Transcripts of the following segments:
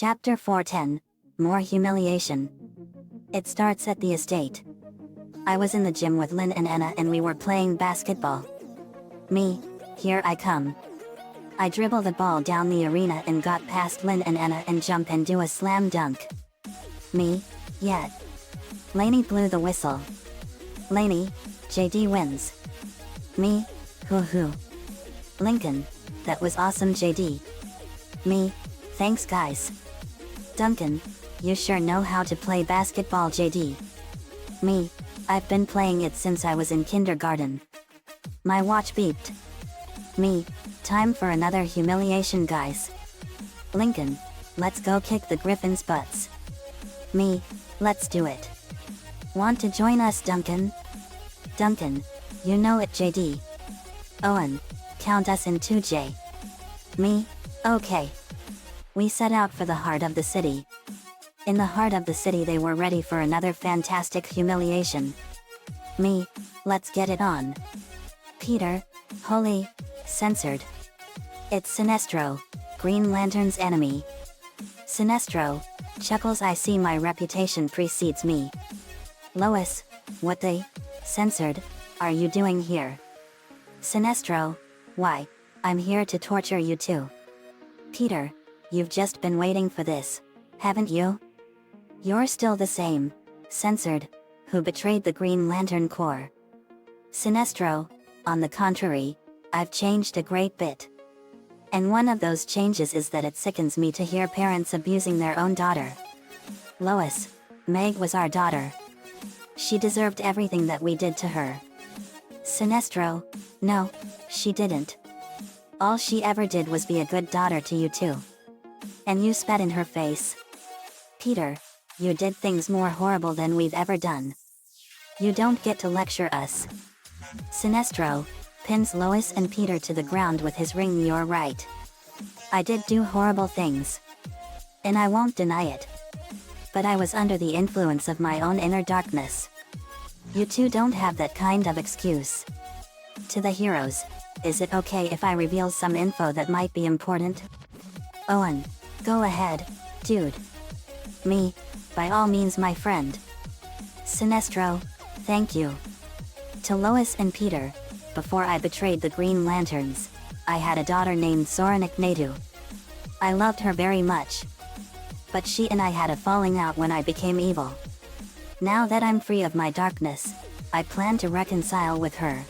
Chapter 410, More Humiliation. It starts at the estate. I was in the gym with Lynn and Anna and we were playing basketball. Me, here I come. I dribble the ball down the arena and got past Lynn and Anna and jump and do a slam dunk. Me, yeah. Lainey blew the whistle. Lainey, JD wins. Me, hoo. Lincoln, that was awesome JD. Me, thanks guys. Duncan, you sure know how to play basketball JD. Me, I've been playing it since I was in kindergarten. My watch beeped. Me, time for another humiliation guys. Lincoln, let's go kick the Griffins' butts. Me, let's do it. Want to join us Duncan? Duncan, you know it JD. Owen, count us in 2J. Me, okay. We set out for the heart of the city. In the heart of the city they were ready for another fantastic humiliation. Me, let's get it on. Peter, holy, censored. It's Sinestro, Green Lantern's enemy. Sinestro, chuckles I see my reputation precedes me. Lois, what the, censored, are you doing here? Sinestro, why, I'm here to torture you too. Peter, you've just been waiting for this, haven't you? You're still the same, censored, who betrayed the Green Lantern Corps. Sinestro, on the contrary, I've changed a great bit. And one of those changes is that it sickens me to hear parents abusing their own daughter. Lois, Meg was our daughter. She deserved everything that we did to her. Sinestro, no, she didn't. All she ever did was be a good daughter to you too. And you spat in her face. Peter, you did things more horrible than we've ever done. You don't get to lecture us. Sinestro, pins Lois and Peter to the ground with his ring. You're right. I did do horrible things. And I won't deny it. But I was under the influence of my own inner darkness. You two don't have that kind of excuse. To the heroes, is it okay if I reveal some info that might be important? Owen, go ahead, dude. Me, by all means my friend. Sinestro, thank you. To Lois and Peter, before I betrayed the Green Lanterns, I had a daughter named Soranik Nadu. I loved her very much. But she and I had a falling out when I became evil. Now that I'm free of my darkness, I plan to reconcile with her.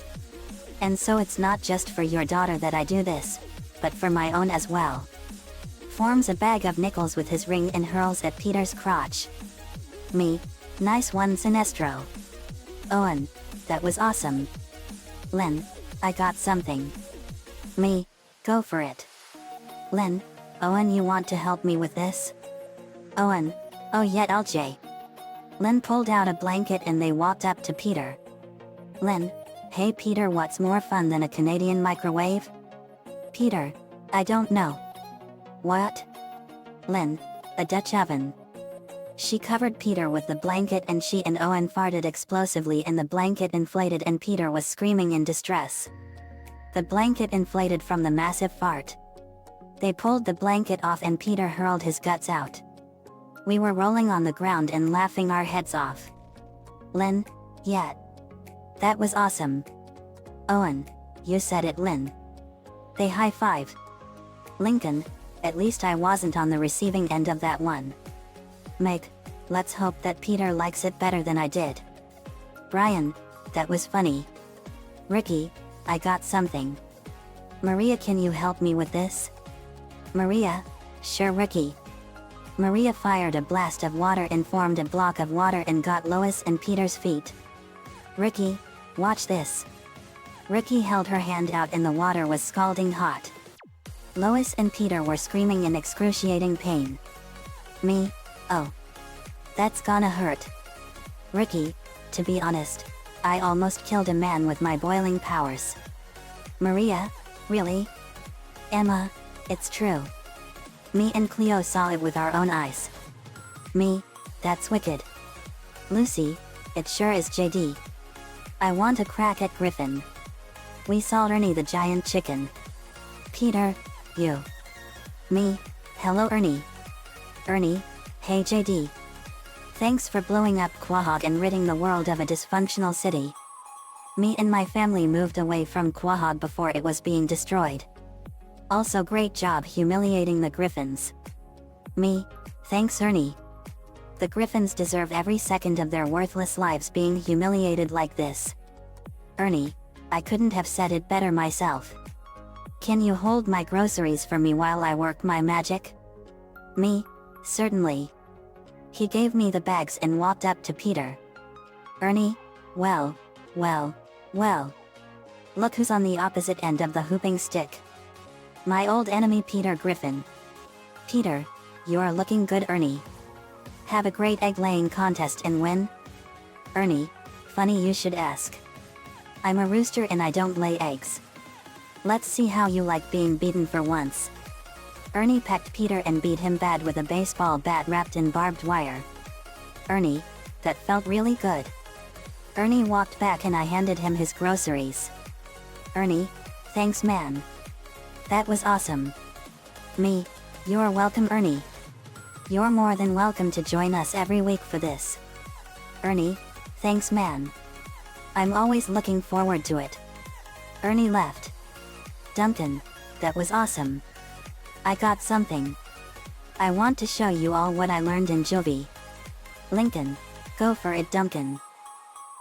And so it's not just for your daughter that I do this, but for my own as well. Forms a bag of nickels with his ring and hurls at Peter's crotch. Me, nice one Sinestro. Owen, that was awesome. Len, I got something. Me, go for it. Len, Owen you want to help me with this? Owen, oh yeah LJ. Len pulled out a blanket and they walked up to Peter. Len, hey Peter, what's more fun than a Canadian microwave? Peter, I don't know. What? Len, a Dutch oven. She covered Peter with the blanket and she and Owen farted explosively and the blanket inflated and Peter was screaming in distress. The blanket inflated from the massive fart. They pulled the blanket off and Peter hurled his guts out. We were rolling on the ground and laughing our heads off. Len, yeah. That was awesome. Owen, you said it Len. They high-fived. Lincoln, at least I wasn't on the receiving end of that one. Meg, let's hope that Peter likes it better than I did. Brian, that was funny. Ricky, I got something. Maria, can you help me with this? Maria, sure Ricky. Maria fired a blast of water and formed a block of water and got Lois and Peter's feet. Ricky, watch this. Ricky held her hand out and the water was scalding hot. Lois and Peter were screaming in excruciating pain. Me, oh. That's gonna hurt. Ricky, to be honest, I almost killed a man with my boiling powers. Maria, really? Emma, it's true. Me and Cleo saw it with our own eyes. Me, that's wicked. Lucy, it sure is JD. I want a crack at Griffin. We saw Ernie the giant chicken. Peter, you. Me, hello Ernie. Ernie, hey JD. Thanks for blowing up Quahog and ridding the world of a dysfunctional city. Me and my family moved away from Quahog before it was being destroyed. Also great job humiliating the Griffins. Me, thanks Ernie. The Griffins deserve every second of their worthless lives being humiliated like this. Ernie, I couldn't have said it better myself. Can you hold my groceries for me while I work my magic? Me, certainly. He gave me the bags and walked up to Peter. Ernie, well. Look who's on the opposite end of the hooping stick. My old enemy Peter Griffin. Peter, you're looking good Ernie. Have a great egg-laying contest and win? Ernie, funny you should ask. I'm a rooster and I don't lay eggs. Let's see how you like being beaten for once. Ernie pecked Peter and beat him bad with a baseball bat wrapped in barbed wire. Ernie, that felt really good. Ernie walked back and I handed him his groceries. Ernie, thanks man. That was awesome. Me, you're welcome Ernie. You're more than welcome to join us every week for this. Ernie, thanks man. I'm always looking forward to it. Ernie left. Duncan, that was awesome. I got something. I want to show you all what I learned in Juvie. Lincoln, go for it Duncan.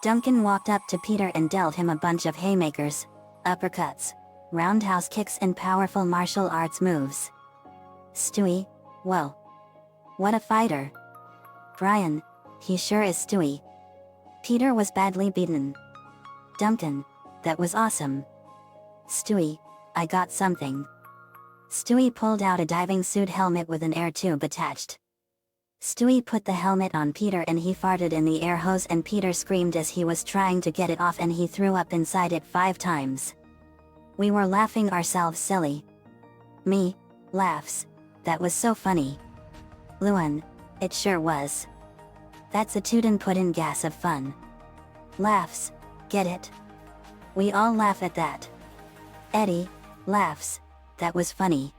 Duncan walked up to Peter and dealt him a bunch of haymakers, uppercuts, roundhouse kicks and powerful martial arts moves. Stewie, whoa. What a fighter. Brian, he sure is Stewie. Peter was badly beaten. Duncan, that was awesome. Stewie, I got something. Stewie pulled out a diving suit helmet with an air tube attached. Stewie put the helmet on Peter and he farted in the air hose and Peter screamed as he was trying to get it off and he threw up inside it 5 times. We were laughing ourselves silly. Me, laughs. That was so funny. Luan, it sure was. That's a toot and put in gas of fun. Laughs, get it? We all laugh at that. Eddie, laughs. That was funny.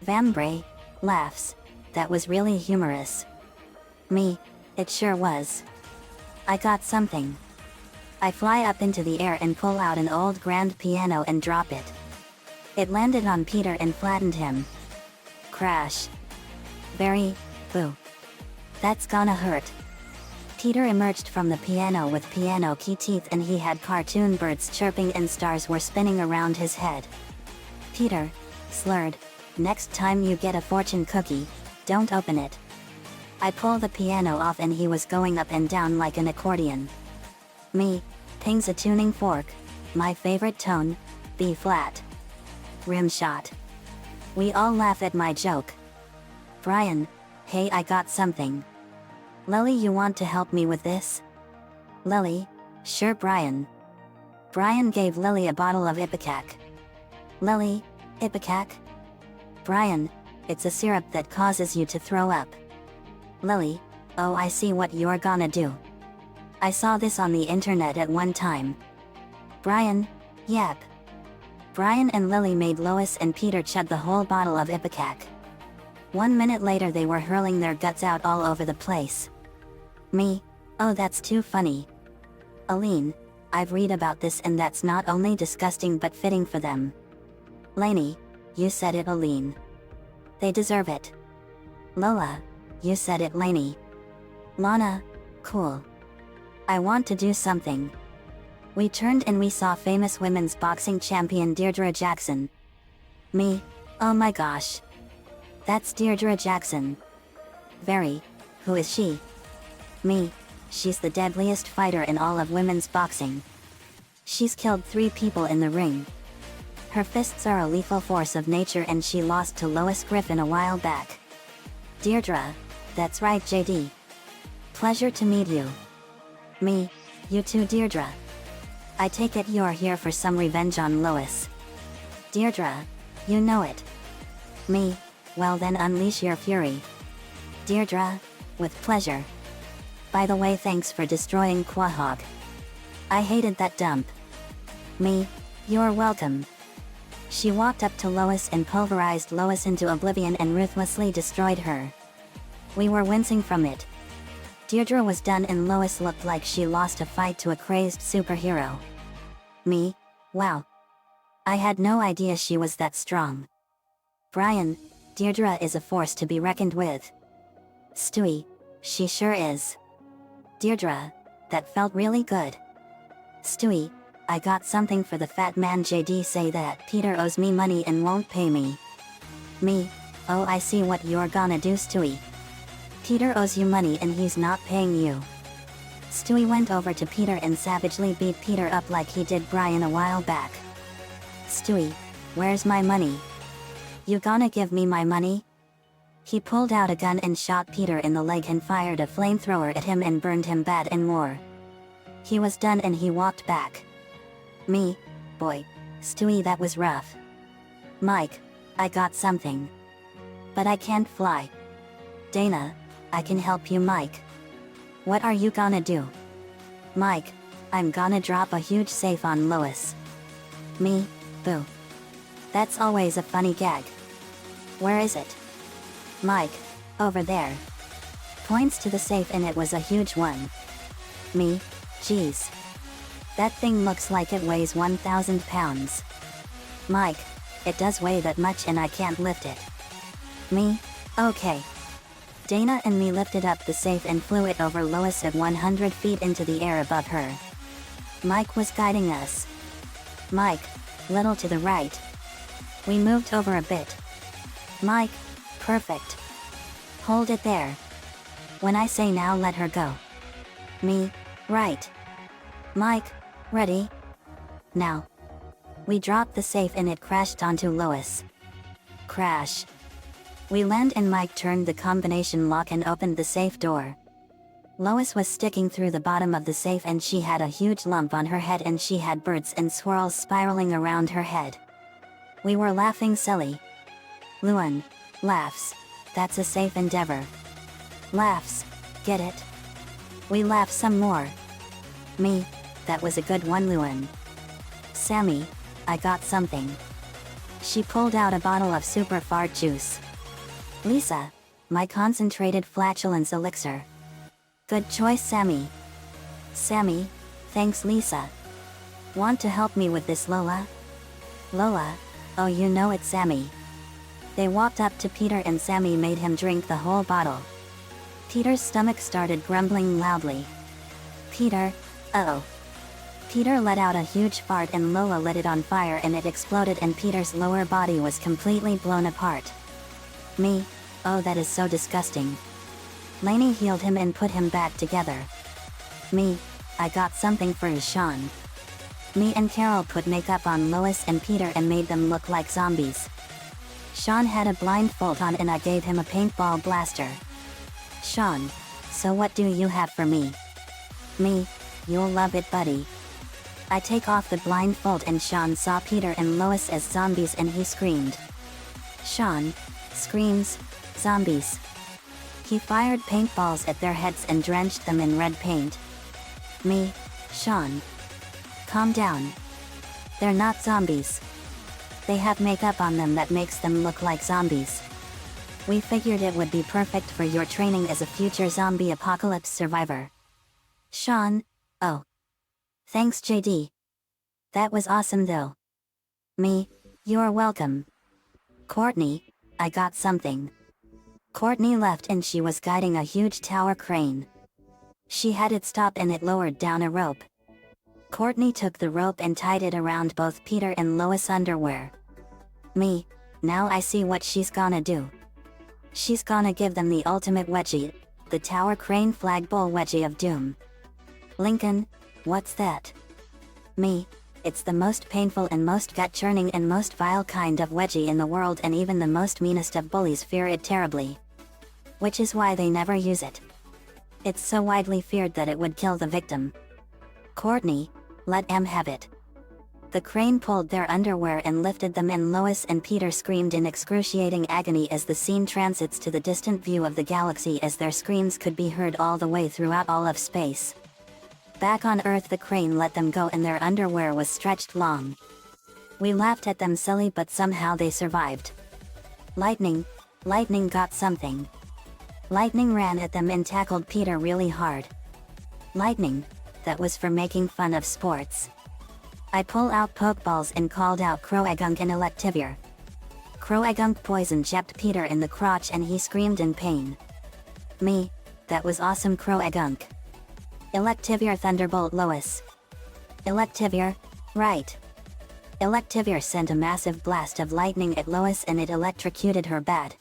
Vambre, laughs. That was really humorous. Me, it sure was. I got something. I fly up into the air and pull out an old grand piano and drop it. It landed on Peter and flattened him. Crash. Very, boo. That's gonna hurt. Peter emerged from the piano with piano key teeth and he had cartoon birds chirping and stars were spinning around his head. Peter, slurred, next time you get a fortune cookie, don't open it. I pull the piano off and he was going up and down like an accordion. Me, pings a tuning fork, my favorite tone, B flat. Rim shot. We all laugh at my joke. Brian, hey I got something. Lily you want to help me with this? Lily, sure Brian. Brian gave Lily a bottle of Ipecac. Lily, Ipecac? Brian, it's a syrup that causes you to throw up. Lily, oh I see what you're gonna do. I saw this on the internet at one time. Brian, yep. Brian and Lily made Lois and Peter chug the whole bottle of Ipecac. 1 minute later they were hurling their guts out all over the place. Me, oh that's too funny. Aline, I've read about this and that's not only disgusting but fitting for them. Lainey, you said it Aline. They deserve it. Lola, you said it Lainey. Lana, cool. I want to do something. We turned and we saw famous women's boxing champion Deirdre Jackson. Me, oh my gosh. That's Deirdre Jackson. Very, who is she? Me, she's the deadliest fighter in all of women's boxing. She's killed 3 people in the ring. Her fists are a lethal force of nature and she lost to Lois Griffin a while back. Deirdre, that's right JD. Pleasure to meet you. Me, you too Deirdre. I take it you're here for some revenge on Lois. Deirdre, you know it. Me, well then unleash your fury. Deirdre, with pleasure. By the way thanks for destroying Quahog. I hated that dump. Me, you're welcome. She walked up to Lois and pulverized Lois into oblivion and ruthlessly destroyed her. We were wincing from it. Deirdre was done and Lois looked like she lost a fight to a crazed superhero. Me? Wow. I had no idea she was that strong. Brian, Deirdre is a force to be reckoned with. Stewie, she sure is. Deirdre, that felt really good. Stewie, I got something for the fat man. JD say that Peter owes me money and won't pay me. Me, oh I see what you're gonna do Stewie. Peter owes you money and he's not paying you. Stewie went over to Peter and savagely beat Peter up like he did Brian a while back. Stewie, where's my money? You gonna give me my money? He pulled out a gun and shot Peter in the leg and fired a flamethrower at him and burned him bad and more. He was done and he walked back. Me, boy, Stewie that was rough. Mike, I got something. But I can't fly. Dana, I can help you Mike. What are you gonna do? Mike, I'm gonna drop a huge safe on Lois. Me, boo. That's always a funny gag. Where is it? Mike, over there. Points to the safe and it was a huge one. Me, geez. That thing looks like it weighs 1,000 pounds. Mike, it does weigh that much and I can't lift it. Me, okay. Dana and me lifted up the safe and flew it over Lois at 100 feet into the air above her. Mike was guiding us. Mike, little to the right. We moved over a bit. Mike, perfect. Hold it there. When I say now let her go. Me, right. Mike, ready? Now. We dropped the safe and it crashed onto Lois. Crash. We land and Mike turned the combination lock and opened the safe door. Lois was sticking through the bottom of the safe and she had a huge lump on her head and she had birds and swirls spiraling around her head. We were laughing silly. Luan, laughs, that's a safe endeavor. Laughs, get it? We laugh some more. Me, that was a good one Luan. Sammy, I got something. She pulled out a bottle of super fart juice. Lisa, my concentrated flatulence elixir. Good choice Sammy. Sammy, thanks Lisa. Want to help me with this Lola? Lola, oh you know it's Sammy. They walked up to Peter and Sammy made him drink the whole bottle. Peter's stomach started grumbling loudly. Peter, uh-oh. Peter let out a huge fart and Lola lit it on fire and it exploded and Peter's lower body was completely blown apart. Me, oh that is so disgusting. Lainey healed him and put him back together. Me, I got something for Sean. Me and Carol put makeup on Lois and Peter and made them look like zombies. Sean had a blindfold on and I gave him a paintball blaster. Sean, so what do you have for me? Me, you'll love it buddy. I take off the blindfold and Sean saw Peter and Lois as zombies and he screamed. Sean screams, zombies. He fired paintballs at their heads and drenched them in red paint. Me, Sean. Calm down. They're not zombies. They have makeup on them that makes them look like zombies. We figured it would be perfect for your training as a future zombie apocalypse survivor. Sean, oh. Thanks JD. That was awesome though. Me, you're welcome. Courtney, I got something. Courtney left and she was guiding a huge tower crane. She had it stop and it lowered down a rope. Courtney took the rope and tied it around both Peter and Lois' underwear. Me, now I see what she's gonna do. She's gonna give them the ultimate wedgie, the tower crane flagpole wedgie of doom. Lincoln, what's that? Me, it's the most painful and most gut-churning and most vile kind of wedgie in the world and even the most meanest of bullies fear it terribly. Which is why they never use it. It's so widely feared that it would kill the victim. Courtney, let em have it. The crane pulled their underwear and lifted them and Lois and Peter screamed in excruciating agony as the scene transits to the distant view of the galaxy as their screams could be heard all the way throughout all of space. Back on Earth the crane let them go and their underwear was stretched long. We laughed at them silly but somehow they survived. Lightning got something. Lightning ran at them and tackled Peter really hard. Lightning, that was for making fun of sports. I pull out pokeballs and called out Croagunk and Electivire. Croagunk poison jabbed Peter in the crotch and he screamed in pain. Me, that was awesome Croagunk. Electivire Thunderbolt Lois. Electivire, right. Electivire sent a massive blast of lightning at Lois and it electrocuted her bad.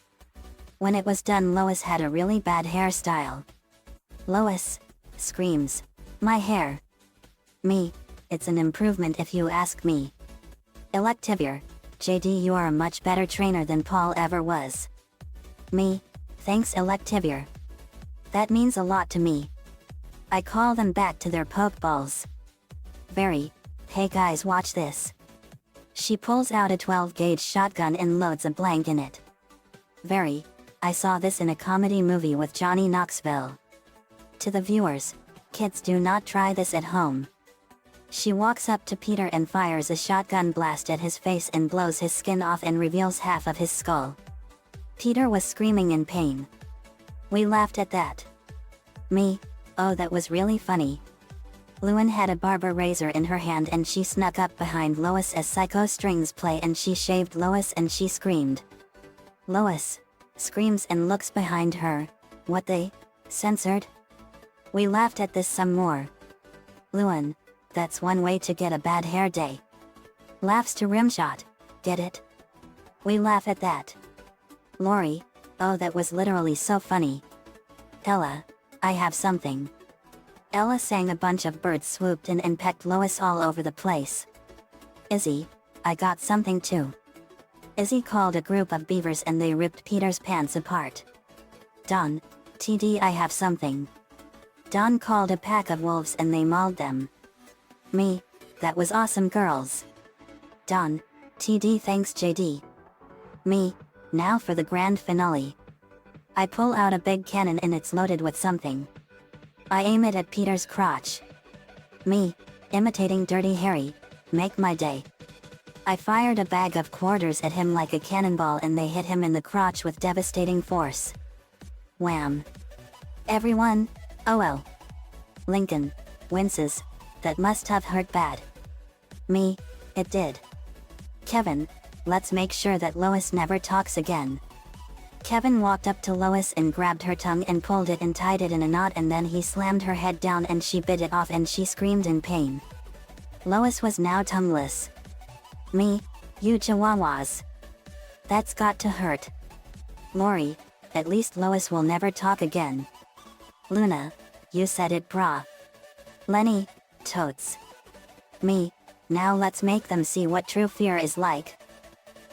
When it was done, Lois had a really bad hairstyle. Lois screams, "My hair." Me, it's an improvement if you ask me. Electivire, JD, you are a much better trainer than Paul ever was. Me, thanks Electivire. That means a lot to me. I call them back to their pokeballs. Very, hey guys, watch this. She pulls out a 12-gauge shotgun and loads a blank in it. Very, I saw this in a comedy movie with Johnny Knoxville. To the viewers, kids, do not try this at home. She walks up to Peter and fires a shotgun blast at his face and blows his skin off and reveals half of his skull. Peter was screaming in pain. We laughed at that. Me, oh, that was really funny. Luan had a barber razor in her hand and she snuck up behind Lois as Psycho Strings play and she shaved Lois and she screamed. Lois screams and looks behind her. What, they censored? We laughed at this some more. Luan, that's one way to get a bad hair day. Laughs to rimshot, get it? We laugh at that. Lori, oh, that was literally so funny. Ella, I have something. Ella sang a bunch of birds swooped in and pecked Lois all over the place. Izzy, I got something too. Izzy called a group of beavers and they ripped Peter's pants apart. Don, TD, I have something. Don called a pack of wolves and they mauled them. Me, that was awesome girls. Don, TD, thanks JD. Me, now for the grand finale. I pull out a big cannon and it's loaded with something. I aim it at Peter's crotch. Me, imitating Dirty Harry, make my day. I fired a bag of quarters at him like a cannonball and they hit him in the crotch with devastating force. Wham. Everyone, OL. Lincoln winces, that must have hurt bad. Me, it did. Kevin, let's make sure that Lois never talks again. Kevin walked up to Lois and grabbed her tongue and pulled it and tied it in a knot and then he slammed her head down and she bit it off and she screamed in pain. Lois was now tongueless. Me, you chihuahuas. That's got to hurt. Lori, at least Lois will never talk again. Luna, you said it brah. Lenny, totes. Me, now let's make them see what true fear is like.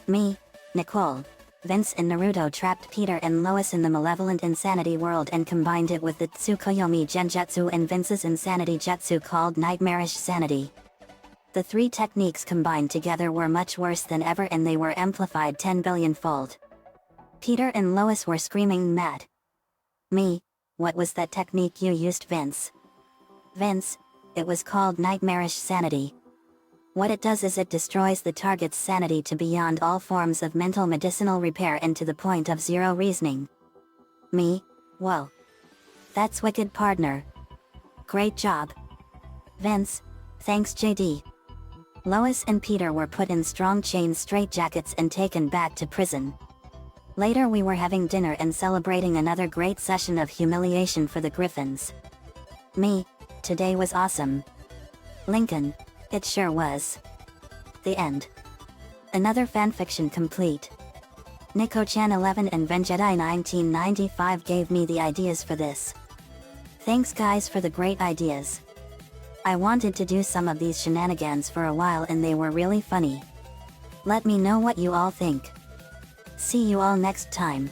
Me, Nicole. Vince and Naruto trapped Peter and Lois in the malevolent insanity world and combined it with the Tsukuyomi Genjutsu and Vince's insanity jutsu called Nightmarish Sanity. The three techniques combined together were much worse than ever and they were amplified 10 billion-fold. Peter and Lois were screaming mad. Me, what was that technique you used, Vince? Vince, it was called Nightmarish Sanity. What it does is it destroys the target's sanity to beyond all forms of mental medicinal repair and to the point of zero reasoning. Me, whoa. That's wicked, partner. Great job. Vince, thanks JD. Lois and Peter were put in strong chain straitjackets and taken back to prison. Later we were having dinner and celebrating another great session of humiliation for the Griffins. Me, today was awesome. Lincoln, it sure was. The end. Another fanfiction complete. Nico-chan 11 and Venjedi 1995 gave me the ideas for this. Thanks guys for the great ideas. I wanted to do some of these shenanigans for a while and they were really funny. Let me know what you all think. See you all next time.